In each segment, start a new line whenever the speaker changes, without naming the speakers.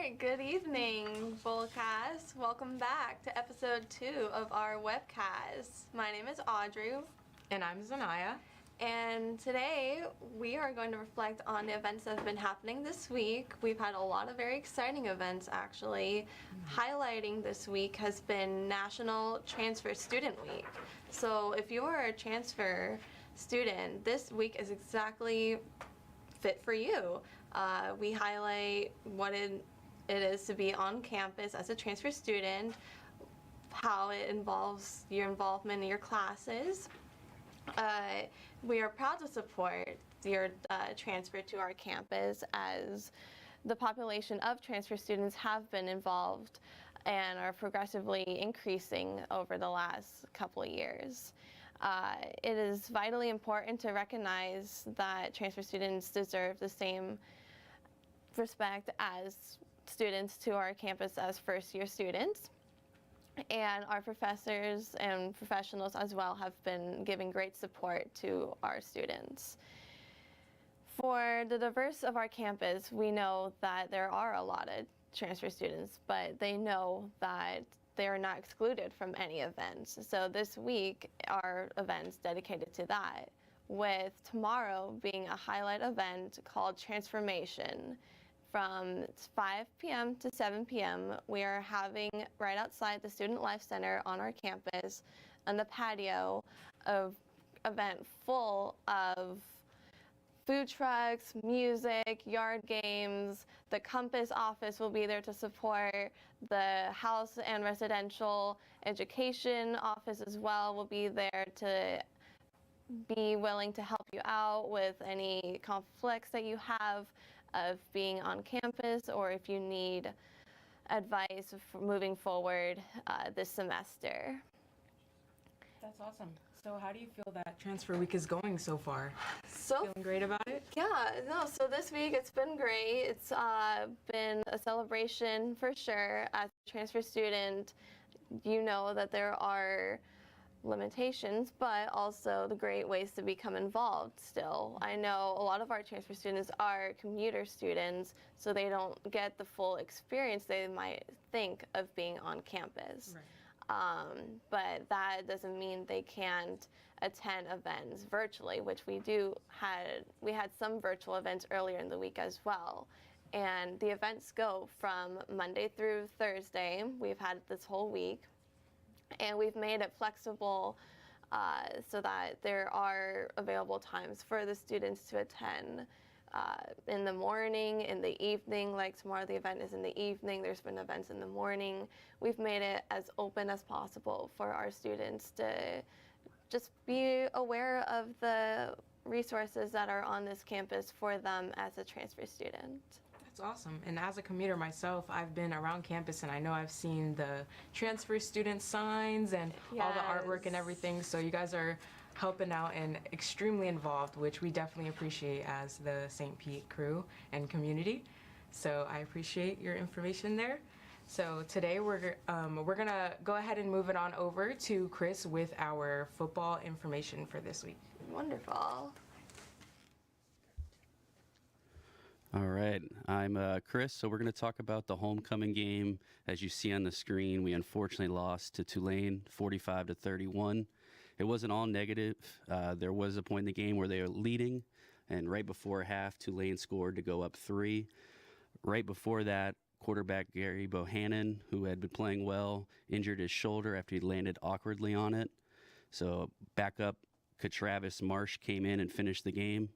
right, good evening, Bullcast. Welcome back to episode 2 of our webcast. My name is Audrey.
And I'm Zaniya.
And today we are going to reflect on the events that have been happening this week. We've had a lot of very exciting events, actually. Highlighting this week has been National Transfer Student Week. So if you're a transfer student, this week is exactly fit for you. We highlight what it is to be on campus as a transfer student, how it involves your involvement in your classes. We are proud to support your transfer to our campus, as the population of transfer students have been involved and are progressively increasing over the last couple of years. It is vitally important to recognize that transfer students deserve the same respect as students to our campus as first-year students. And our professors and professionals as well have been giving great support to our students. For the diverse of our campus, we know that there are a lot of transfer students, but they know that they are not excluded from any events. So this week are events dedicated to that, with tomorrow being a highlight event called Transformation. From 5 p.m. to 7 p.m., we are having right outside the Student Life Center on our campus, on the patio, an event full of food trucks, music, yard games. The Compass office will be there to support. The house and residential education office as well will be there to be willing to help you out with any conflicts that you have of being on campus, or if you need advice for moving forward this semester.
That's awesome. So how do you feel that Transfer Week is going so far?
So
feeling great about it?
Yeah, no, so this week it's been great. It's been a celebration for sure. As a transfer student, you know that there are limitations, but also the great ways to become involved still. I know a lot of our transfer students are commuter students, so they don't get the full experience they might think of being on campus. Right. But that doesn't mean they can't attend events virtually, which we had some virtual events earlier in the week as well. And the events go from Monday through Thursday. We've had this whole week. And we've made it flexible so that there are available times for the students to attend in the morning, in the evening. Like tomorrow the event is in the evening. There's been events in the morning. We've made it as open as possible for our students to just be aware of the resources that are on this campus for them as a transfer student.
That's awesome. And as a commuter myself, I've been around campus and I know I've seen the transfer student signs and all the artwork and everything. So you guys are helping out and extremely involved, which we definitely appreciate as the St. Pete crew and community. So I appreciate your information there. So today we're gonna go ahead and move it on over to Chris with our football information for this week.
Wonderful.
All right, I'm Chris, so we're going to talk about the homecoming game. As you see on the screen, we unfortunately lost to Tulane 45-31. It wasn't all negative. There was a point in the game where they were leading, and right before half, Tulane scored to go up 3. Right before that, quarterback Gary Bohannon, who had been playing well, injured his shoulder after he landed awkwardly on it. So backup Travis Marsh came in and finished the game.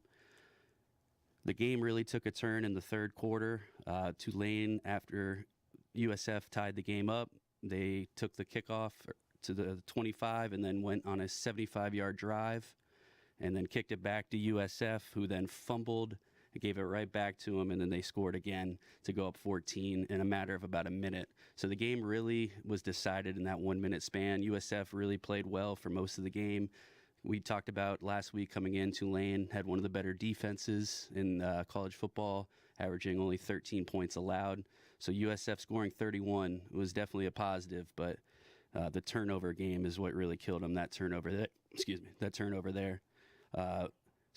The game really took a turn in the third quarter. Tulane, after USF tied the game up, they took the kickoff to the 25 and then went on a 75-yard drive and then kicked it back to USF, who then fumbled and gave it right back to them, and then they scored again to go up 14 in a matter of about a minute. So the game really was decided in that 1-minute span. USF really played well for most of the game. We talked about last week coming in, Tulane had one of the better defenses in college football, averaging only 13 points allowed. So USF scoring 31 was definitely a positive, but the turnover game is what really killed them, that turnover there.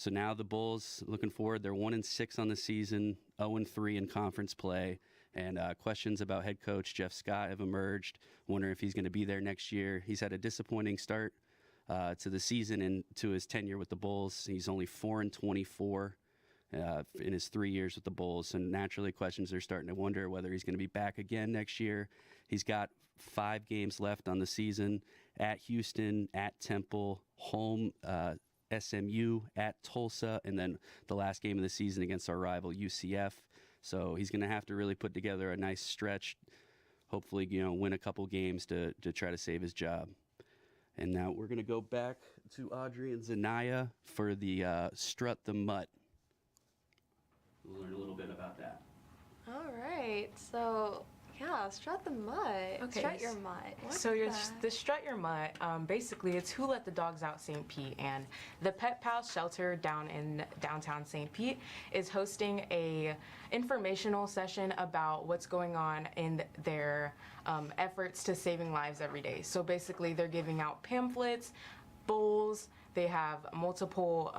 So now the Bulls, looking forward, they're 1-6 on the season, 0-3 in conference play, And questions about head coach Jeff Scott have emerged, wondering if he's going to be there next year. He's had a disappointing start to the season and to his tenure with the Bulls. He's only 4-24 in his 3 years with the Bulls. And naturally, questions are starting to wonder whether he's going to be back again next year. He's got 5 games left on the season at Houston, at Temple, home SMU, at Tulsa, and then the last game of the season against our rival UCF. So he's going to have to really put together a nice stretch, hopefully, win a couple games to try to save his job. And now we're going to go back to Audrey and Zaniya for the Strut the Mutt. We'll learn a little bit about that.
All right. So, yeah, strut the mutt.
Okay.
Strut your mutt. What's
So
that?
the Strut Your Mutt, basically it's Who Let the Dogs Out St. Pete, and the Pet Pal shelter down in downtown St. Pete is hosting a informational session about what's going on in their efforts to saving lives every day. So basically they're giving out pamphlets, bowls, they have multiple,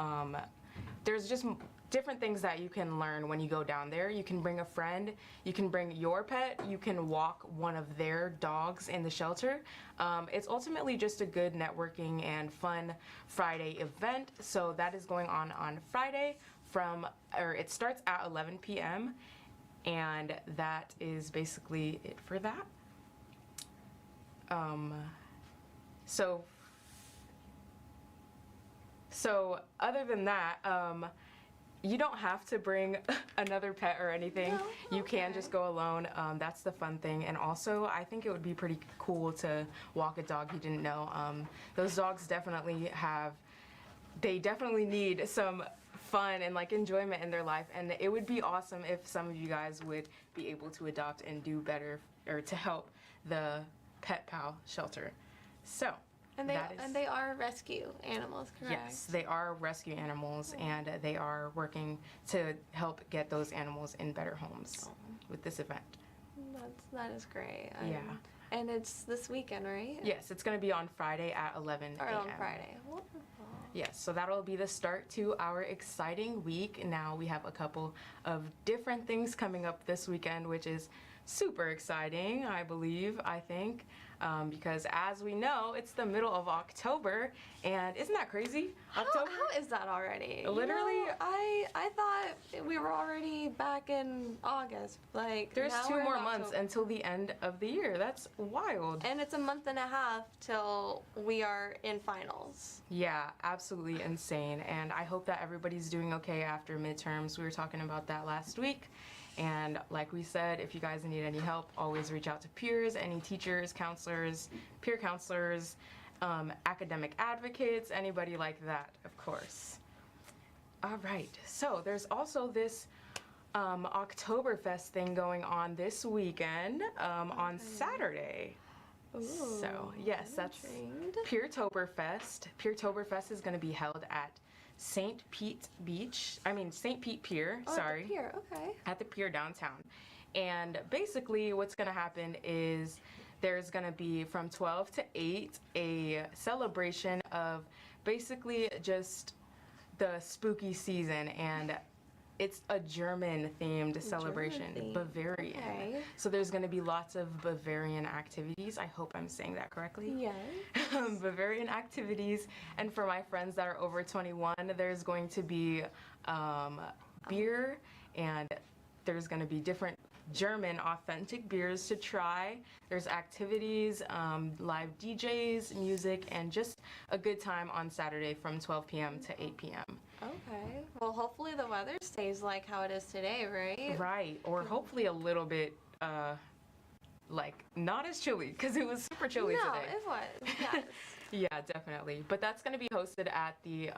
there's just different things that you can learn when you go down there. You can bring a friend, you can bring your pet, you can walk one of their dogs in the shelter. It's ultimately just a good networking and fun Friday event. So that is going on Friday it starts at 11 p.m. and that is basically it for that. So other than that, you don't have to bring another pet or anything.
No?
You can
Okay.
just go alone. That's the fun thing. And also, I think it would be pretty cool to walk a dog you didn't know. Those dogs definitely need some fun and like enjoyment in their life. And it would be awesome if some of you guys would be able to adopt and do better or to help the Pet Pal shelter. So.
And they are rescue animals, correct?
Yes, they are rescue animals, and they are working to help get those animals in better homes with this event.
That is great.
Yeah.
And it's this weekend, right?
Yes, it's going to be on Friday at 11
Or
a.m.
on Friday. Wonderful.
Yes, so that'll be the start to our exciting week. Now we have a couple of different things coming up this weekend, which is super exciting, I think. Because as we know, it's the middle of October, and isn't that crazy? October?
How is that already?
Literally-
You know, I thought we were already back in August. Like
There's
now
2
we're in
more months
October.
until the end of the year. That's wild.
And it's a month and a half till we are in finals.
Yeah, absolutely insane. And I hope that everybody's doing okay after midterms. We were talking about that last week. And like we said, if you guys need any help, always reach out to peers, any teachers, counselors, peer counselors, academic advocates, anybody like that, of course. All right, so there's also this Oktoberfest thing going on this weekend on Saturday.
Ooh,
So yes, that's
intrigued.
Peertoberfest. Peertoberfest is going to be held at St. Pete Pier,
Oh,
sorry.
At the pier, okay.
At the pier downtown. And basically what's going to happen is there's going to be from 12 to 8 a celebration of basically just the spooky season, and it's a German themed celebration,
theme.
Bavarian.
Okay.
So there's going to be lots of Bavarian activities. I hope I'm saying that correctly.
Yes.
Bavarian activities. And for my friends that are over 21, there's going to be beer, and there's going to be different German authentic beers to try. There's activities, live DJs, music, and just a good time on Saturday from 12 p.m. to 8 p.m.
Okay. Well, hopefully the weather stays like how it is today, right?
Right, or hopefully a little bit, like, not as chilly, because it was super chilly
No,
today.
it was. Yes.
Yeah, definitely. But that's going to be hosted at the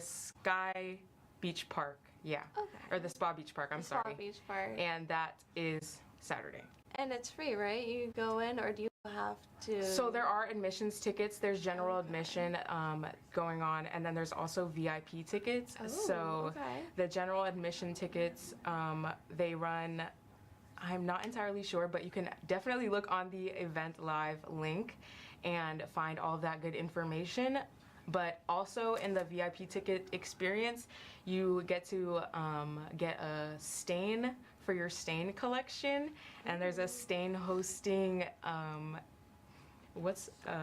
Sky Beach Park. Yeah.
Okay.
Or the Spa Beach Park, I'm
Spa
sorry.
Beach Park.
And that is Saturday.
And it's free, right? You go in, or do you have to?
So there are admissions tickets. There's general admission going on, and then there's also VIP tickets.
Oh,
So
okay.
the general admission tickets, they run, I'm not entirely sure, but you can definitely look on the event live link and find all of that good information. But also in the VIP ticket experience, you get to get a stain for your stain collection, and there's a stain hosting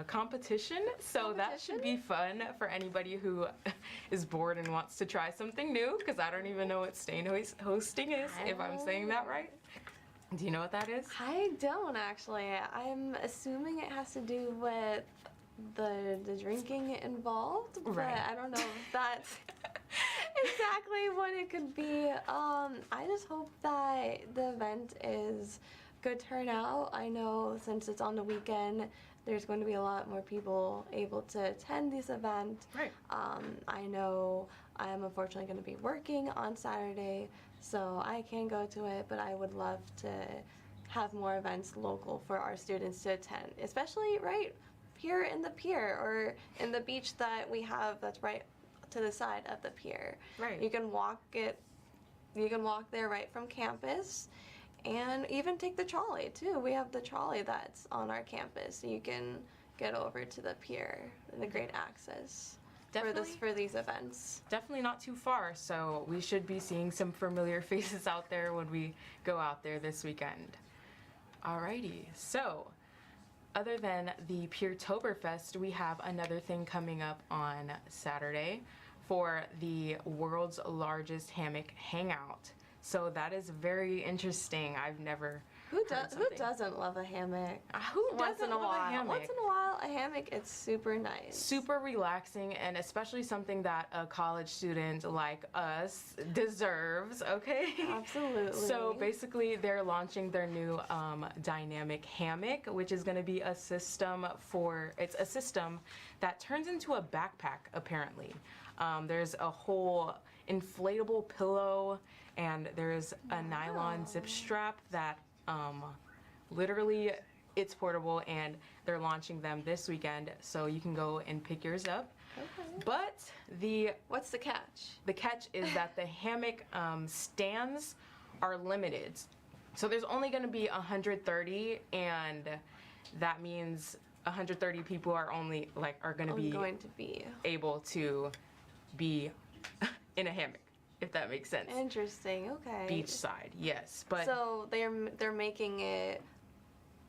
competition, so that should be fun for anybody who is bored and wants to try something new, because I don't even know what stain hosting is, if I'm saying that right. Do you know what that is?
I don't actually. I'm assuming it has to do with the drinking involved, but
Right.
I don't know if that's exactly what it could be. I just hope that the event is good turnout. I know since it's on the weekend, there's going to be a lot more people able to attend this event.
Right.
I know I am unfortunately going to be working on Saturday, so I can't go to it, but I would love to have more events local for our students to attend, especially right here in the pier or in the beach that we have that's right to the side of the pier.
Right.
You can walk there right from campus. And even take the trolley too. We have the trolley that's on our campus, so you can get over to the pier and the great access for these events.
Definitely not too far, so we should be seeing some familiar faces out there when we go out there this weekend. Alrighty, so other than the Piertoberfest, we have another thing coming up on Saturday for the world's largest hammock hangout. So that is very interesting. I've never
Who doesn't love a hammock?
Once in a while,
a hammock, it's super nice.
Super relaxing, and especially something that a college student like us deserves, okay?
Absolutely.
So basically, they're launching their new dynamic hammock, which is going to be a system that turns into a backpack, apparently. There's a whole inflatable pillow, and there's a nylon zip strap that literally it's portable, and they're launching them this weekend, so you can go and pick yours up.
Okay.
But
what's the catch?
The catch is that the hammock stands are limited. So there's only going to be 130, and that means 130 people are only are going to be able to be in a hammock, if that makes sense.
Interesting. Okay.
Beachside, yes, but
so they're making it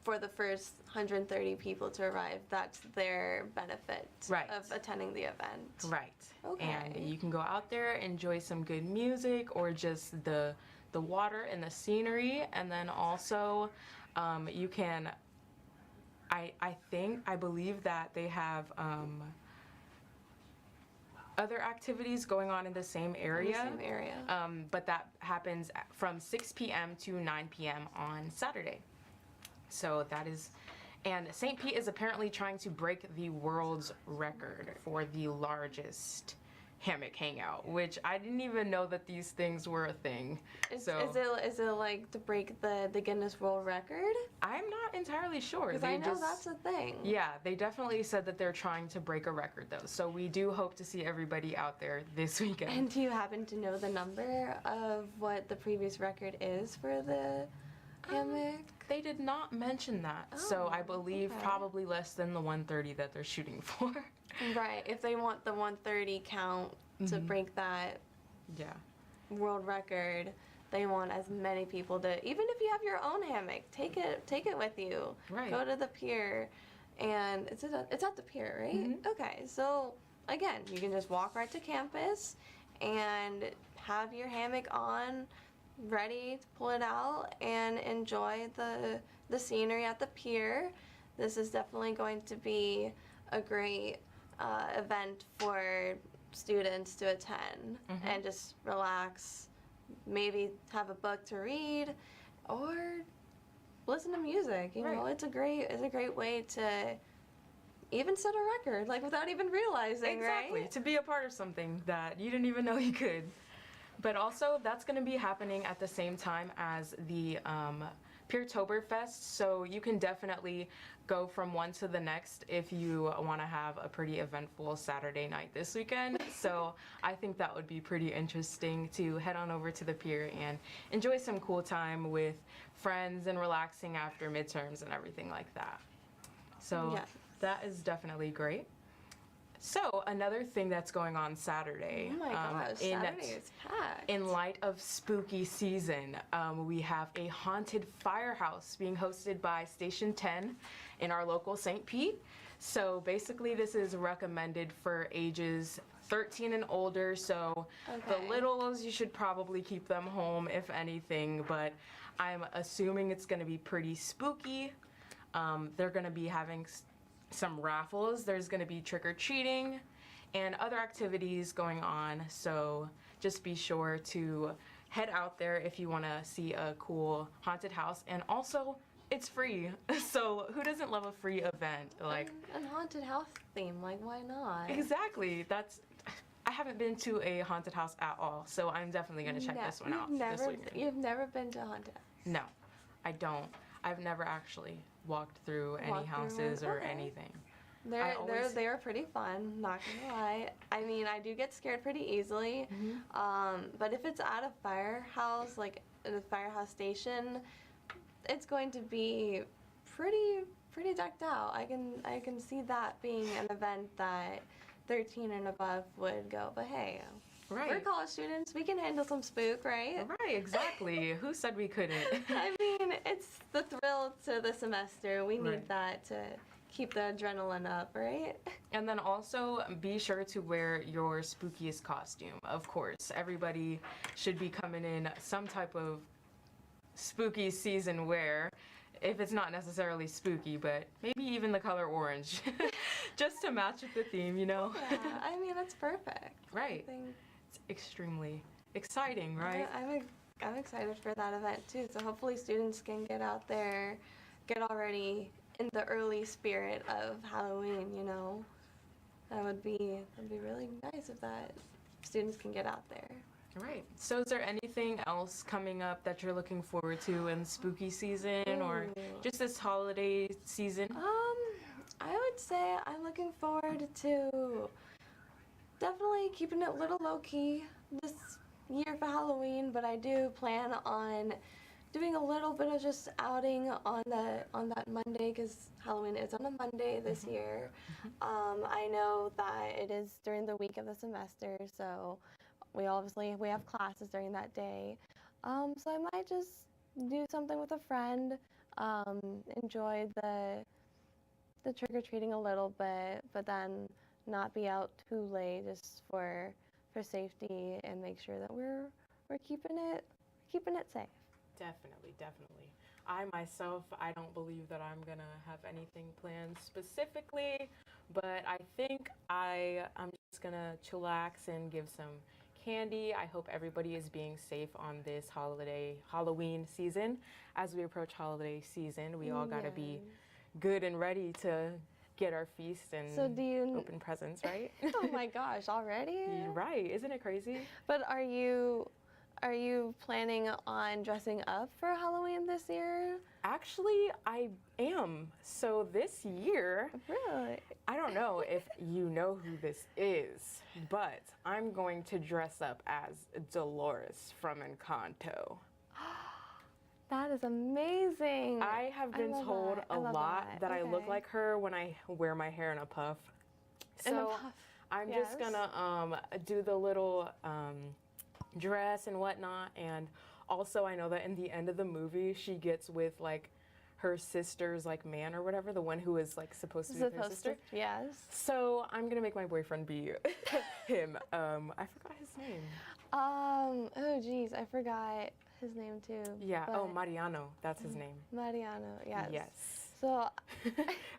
for the first 130 people to arrive. That's their benefit of attending the event.
Right.
Okay.
And you can go out there, enjoy some good music, or just the water and the scenery, and then also you can. I believe that they have other activities going on in the same area. But that happens from 6 p.m. to 9 p.m. on Saturday. So that is, and St. Pete is apparently trying to break the world's record for the largest hammock hangout, which I didn't even know that these things were a thing.
Is it like to break the Guinness World Record?
I'm not entirely sure.
Because I know that's a thing.
Yeah, they definitely said that they're trying to break a record though. So we do hope to see everybody out there this weekend.
And do you happen to know the number of what the previous record is for the hammock?
They did not mention that. So I believe probably less than the 130 that they're shooting for.
Right, if they want the 130 count to break that world record, they want as many people to, even if you have your own hammock, take it with you.
Right.
Go to the pier, and it's at the pier, right?
Mm-hmm.
Okay, so again, you can just walk right to campus and have your hammock on, ready to pull it out and enjoy the scenery at the pier. This is definitely going to be a great event for students to attend and just relax, maybe have a book to read or listen to music. You know, it's a great way to even set a record, without even realizing,
right? To be a part of something that you didn't even know you could. But also, that's going to be happening at the same time as the Piertoberfest, so you can definitely go from one to the next if you want to have a pretty eventful Saturday night this weekend. So I think that would be pretty interesting to head on over to the pier and enjoy some cool time with friends and relaxing after midterms and everything like that. So that is definitely great. So another thing that's going on Saturday.
Oh my gosh, Saturday is packed.
In light of spooky season, we have a haunted firehouse being hosted by Station 10 in our local St. Pete. So basically this is recommended for ages 13 and older, so the littles, you should probably keep them home if anything, but I'm assuming it's going to be pretty spooky. They're going to be having some raffles, there's going to be trick-or-treating and other activities going on, so just be sure to head out there if you want to see a cool haunted house. And also, it's free, so who doesn't love a free event? Like,
and haunted house theme, like why not?
Exactly. I haven't been to a haunted house at all, so I'm definitely going to check this one out this weekend.
You've never been to a haunted house?
No, I don't. I've never actually walked through any houses or anything.
They were pretty fun, not gonna lie. I mean, I do get scared pretty easily, but if it's at a firehouse, like at a firehouse station, it's going to be pretty decked out. I can see that being an event that 13 and above would go, but hey, we're college students, we can handle some spook, right?
Right, exactly. Who said we couldn't?
I mean, it's the thrill to the semester. We need that to keep the adrenaline up, right?
And then also be sure to wear your spookiest costume. Of course, everybody should be coming in some type of spooky season wear. If it's not necessarily spooky, but maybe even the color orange, just to match with the theme, you know?
Yeah, I mean, it's perfect.
Right. It's extremely exciting, right?
I'm excited for that event too. So hopefully students can get out there, get already in the early spirit of Halloween, you know? That'd be really nice if that students can get out there.
Right. So is there anything else coming up that you're looking forward to in spooky season or just this holiday season?
I would say I'm looking forward to definitely keeping it a little low-key this year for Halloween, but I do plan on doing a little bit of just outing on that Monday, because Halloween is on a Monday this year. I know that it is during the week of the semester, so we have classes during that day. So I might just do something with a friend, enjoy the trick-or-treating a little bit, but then not be out too late, just for safety, and make sure that we're keeping it safe.
Definitely. I myself, I don't believe that I'm gonna have anything planned specifically, but I think I'm just gonna chillax and give some candy. I hope everybody is being safe on this Halloween season. As we approach holiday season, we all gotta be good and ready to get our feast and open presents, right?
Oh my gosh, already?
You're right, isn't it crazy?
But are you planning on dressing up for Halloween this year?
Actually, I am. So this year,
really?
I don't know if you know who this is, but I'm going to dress up as Dolores from Encanto.
That is amazing.
I have been told a lot that I look like her when I wear my hair in a puff. So I'm just gonna do the little dress and whatnot, and also I know that in the end of the movie she gets with like her sister's like man or whatever, the one who is like supposed to be her sister.
Yes.
So I'm gonna make my boyfriend be him. I forgot his name.
Oh geez, I forgot his name too.
Yeah. Mariano. That's his name.
Mariano. Yes.
Yes.
So,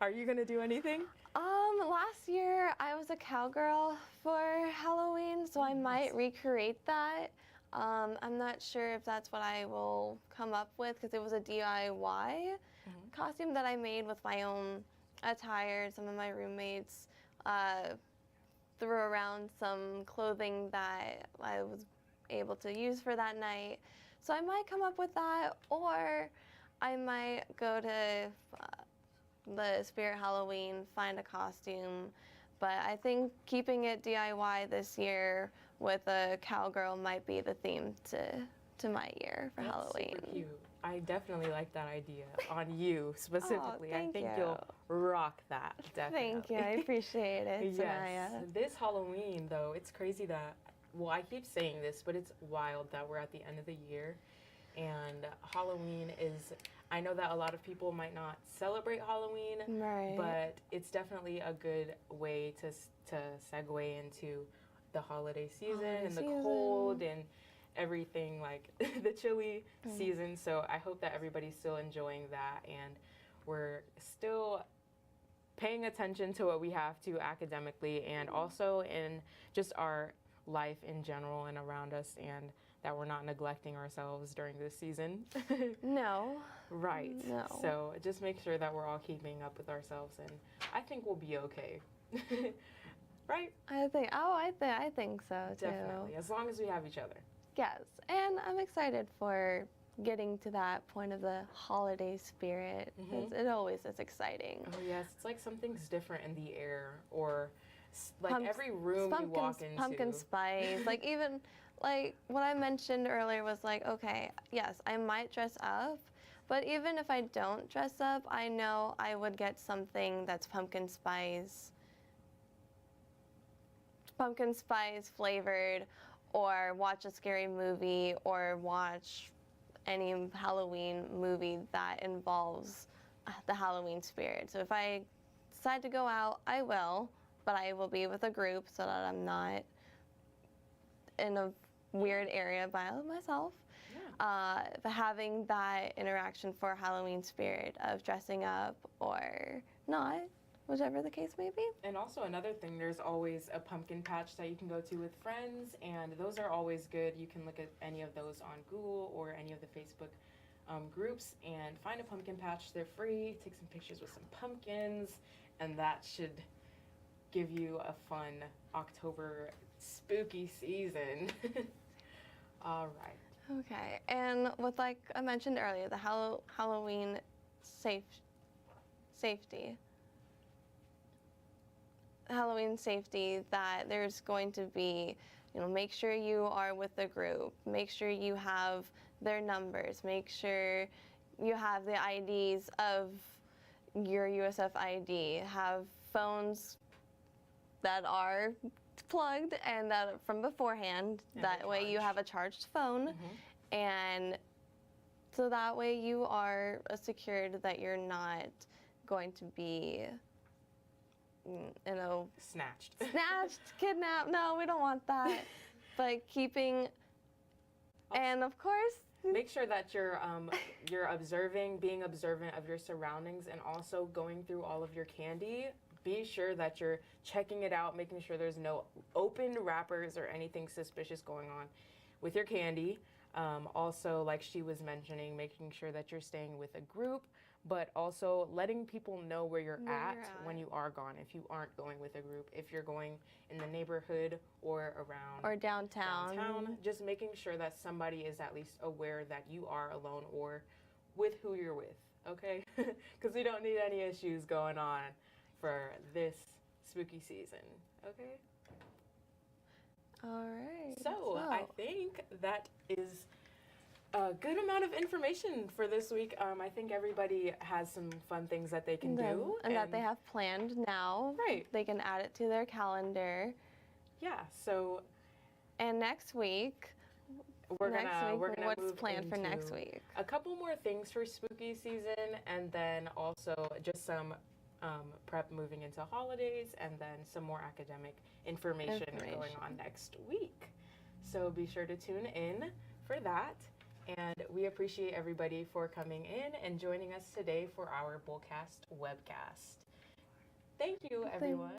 are you gonna do anything?
Last year I was a cowgirl for Halloween, so I might recreate that. I'm not sure if that's what I will come up with, because it was a DIY costume that I made with my own attire. Some of my roommates threw around some clothing that I was able to use for that night. So I might come up with that, or I might go to the Spirit Halloween, find a costume. But I think keeping it DIY this year with a cowgirl might be the theme to my year for Halloween.
Super cute. I definitely like that idea on you specifically. I
thank
think
you.
you'll rock that, definitely.
Thank you. I appreciate it,
Yes.
Zaniya.
This Halloween, though, it's crazy that, well, I keep saying this, but it's wild that we're at the end of the year. And Halloween is, I know that a lot of people might not celebrate Halloween,
Right.
but it's definitely a good way to segue into the holiday season and the cold and everything, like the chilly season. So I hope that everybody's still enjoying that and we're still paying attention to what we have to academically and also in just our life in general and around us, and that we're not neglecting ourselves during this season.
No.
Right.
No.
So just make sure that we're all keeping up with ourselves, and I think we'll be okay. Right?
I think so too.
Definitely, as long as we have each other.
Yes, and I'm excited for getting to that point of the holiday spirit. It always is exciting.
Oh yes, it's like something's different in the air, or like every room you walk into.
Pumpkin spice, like even like what I mentioned earlier was like, okay, yes, I might dress up, but even if I don't dress up, I know I would get something that's pumpkin spice flavored, or watch a scary movie, or watch any Halloween movie that involves the Halloween spirit. So if I decide to go out, I will, but I will be with a group so that I'm not in a weird area by myself.
Yeah.
But having that interaction for Halloween spirit of dressing up or not, whichever the case may be.
And also another thing, there's always a pumpkin patch that you can go to with friends, and those are always good. You can look at any of those on Google or any of the Facebook groups and find a pumpkin patch. They're free. Take some pictures with some pumpkins, and that should give you a fun October spooky season. All right.
Okay, and with like I mentioned earlier, the Halloween safety. Halloween safety, that there's going to be, make sure you are with the group, make sure you have their numbers, make sure you have the IDs of your USF ID, have phones that are plugged and that from beforehand, that way you have a charged phone, and so that way you are assured that you're not going to be
Snatched,
kidnapped. No, we don't want that. But keeping, and of course,
make sure that you're being observant of your surroundings, and also going through all of your candy. Be sure that you're checking it out, making sure there's no open wrappers or anything suspicious going on with your candy. Also, like she was mentioning, making sure that you're staying with a group, but also letting people know where you're at when you are gone. If you aren't going with a group, if you're going in the neighborhood or around
or downtown,
just making sure that somebody is at least aware that you are alone or with who you're with, okay? Because we don't need any issues going on for this spooky season, okay?
All right.
So I think that is a good amount of information for this week. I think everybody has some fun things that they can do.
And that they have planned now.
Right.
They can add it to their calendar.
Yeah, so.
And next week,
we're gonna
what's
move
planned for
into
next week?
A couple more things for spooky season, and then also just some prep moving into holidays, and then some more academic information going on next week. So be sure to tune in for that. And we appreciate everybody for coming in and joining us today for our Bullcast Webcast. Thank you, everyone.